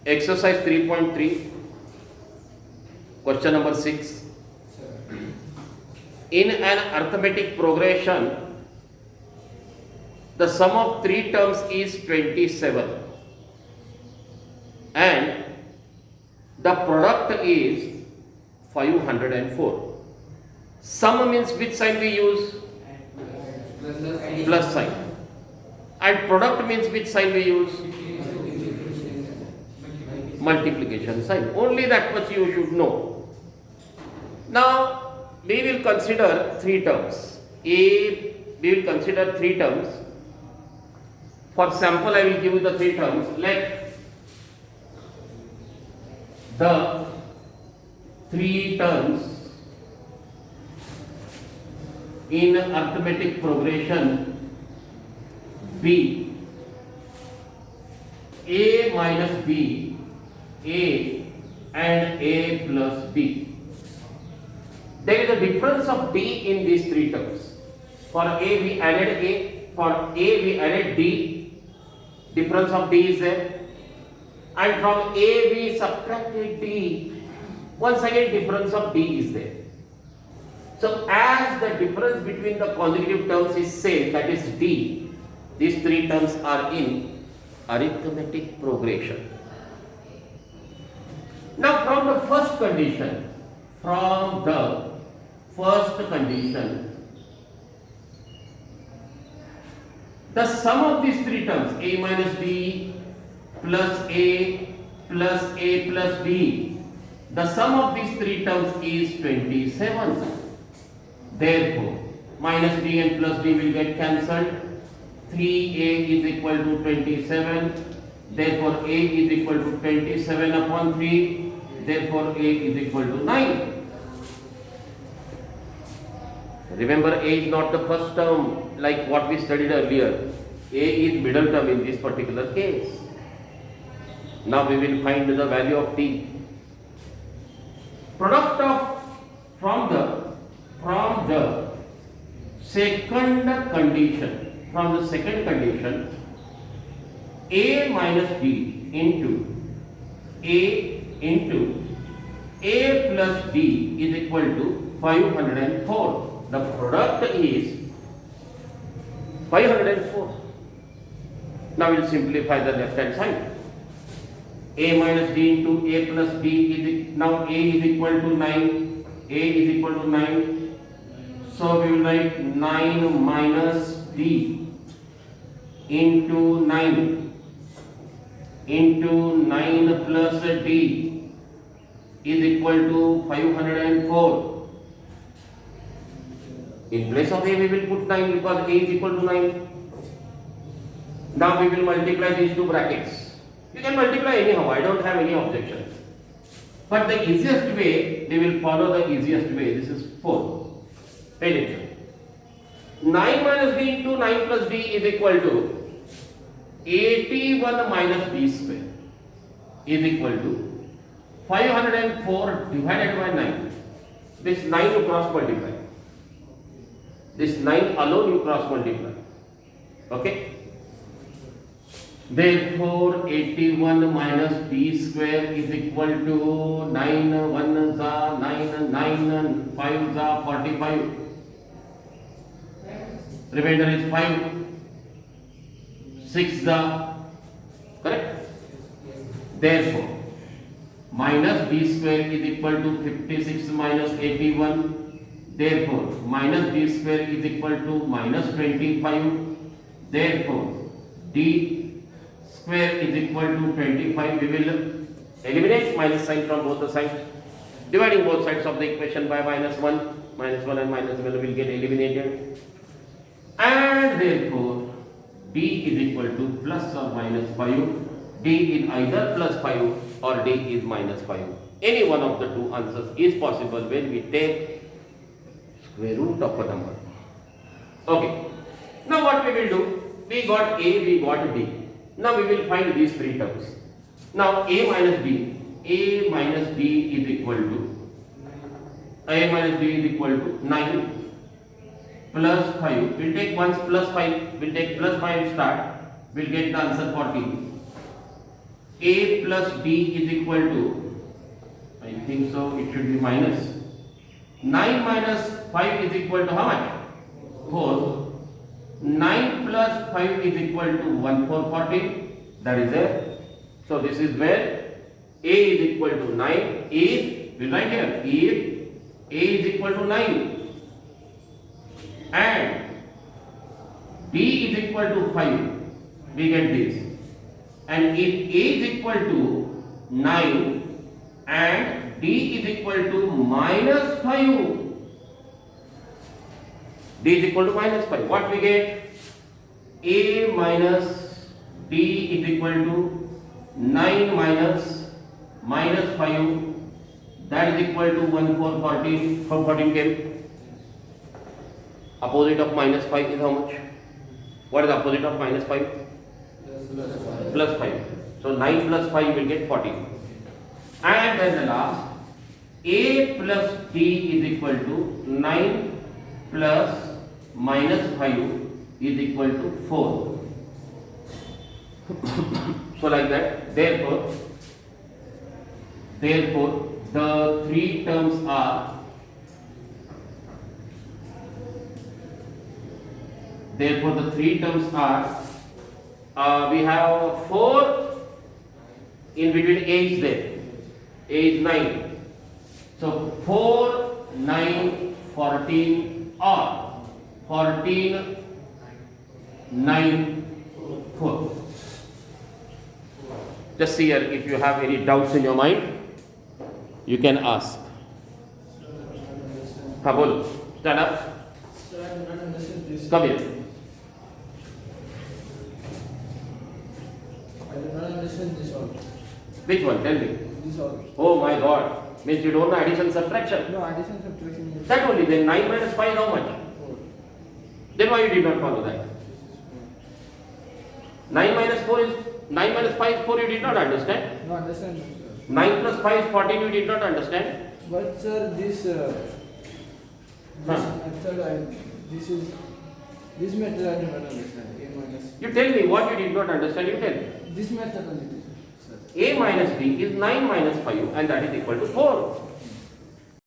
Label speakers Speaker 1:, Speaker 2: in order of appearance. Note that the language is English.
Speaker 1: Exercise 3.3, question number 6. In an arithmetic progression, the sum of three terms is 27 and the product is 504. Sum means which sign we use? Plus sign. And product means which sign we use? Multiplication sign. Only that much you should know. Now we will consider three terms. We will consider three terms. For sample, I will give you the three terms. Let the three terms in arithmetic progression be a minus b, a and a plus b. There is a difference of d in these three terms. For a we added a, for a we added d, difference of d is there, and from a we subtracted d. Once again difference of d is there. So as the difference between the consecutive terms is same, that is d, these three terms are in arithmetic progression. Now from the first condition, the sum of these three terms, a minus b plus a plus b, the sum of these three terms is 27. Therefore, minus b and plus b will get cancelled. 3a is equal to 27. Therefore, a is equal to 27 upon 3. Therefore, a is equal to 9. Remember, a is not the first term like what we studied earlier. A is middle term in this particular case. Now we will find the value of t. Product of from the second condition, a minus b into a plus b is equal to 504. The product is 504. Now we will simplify the left hand side. A minus b into a plus b is now a is equal to 9. A is equal to 9. So we will write 9 minus b into 9 plus d is equal to 504. In place of a we will put 9 because a is equal to 9. Now we will multiply these two brackets. You can multiply anyhow, I don't have any objection. But the easiest way, we will follow the easiest way. This is 4. Pay attention. 9 minus b into 9 plus b is equal to 81 minus b square is equal to 504 divided by 9. This 9 you cross multiply. This 9 alone you cross multiply. Okay? Therefore, 81 minus b square is equal to 9 1 za 9 9 5 za 45. Remainder is 5 6 za, correct? Therefore, minus b square is equal to 56 minus 81. Therefore, minus b square is equal to minus 25. Therefore, d square is equal to 25. We will eliminate minus sign from both the sides. Dividing both sides of the equation by minus 1. Minus 1 and minus 1 will get eliminated. And therefore, d is equal to plus or minus 5. D is either plus 5 or d is minus 5. Any one of the two answers is possible when we take square root of a number. Okay. Now what we will do? We got a, we got d. Now we will find these three terms. Now a minus b is equal to 9 plus 5. We'll take once plus 5. We'll take plus 5 start. We'll get the answer 40. A plus B is equal to, I think so, it should be minus. 9 minus 5 is equal to how much? 4. 9 plus 5 is equal to 1 4 14. That is there. So this is where A is equal to 9. Is, we write here, if A is equal to 9 and B is equal to 5, we get this. And if A is equal to 9 and D is equal to minus 5, D is equal to minus 5, what we get? A minus D is equal to 9 minus 5, that is equal to 1 4 14. From 14 came. Opposite of minus 5 is how much? What is the opposite of minus 5? Plus 5. So 9 plus 5 will get 14. And then the last, A plus D is equal to 9 plus minus 5 is equal to 4. So like that, therefore the three terms are, we have 4 in between. A is there, A is 9, so 4 9 14 or 14 9 4. Just see here, if you have any doubts in your mind, you can ask. Kabul, stand up.
Speaker 2: Sir, I do not understand this.
Speaker 1: Come here.
Speaker 2: I do not understand this all.
Speaker 1: Which one? Tell me.
Speaker 2: This all.
Speaker 1: Oh my God. Means you don't know addition, subtraction.
Speaker 2: No, addition, subtraction.
Speaker 1: That only. Then 9 minus 5 is how much?
Speaker 2: 4.
Speaker 1: Then why you did not follow that? 9 minus 5 is 4, you did not understand.
Speaker 2: No, understand. Sir.
Speaker 1: 9 plus 5 is 14, you did not understand.
Speaker 2: But sir, this method, this method I do not understand. A minus.
Speaker 1: You tell me what you did not understand, you tell me.
Speaker 2: This method only, sir.
Speaker 1: A minus B is 9 minus 5 and that is equal to 4.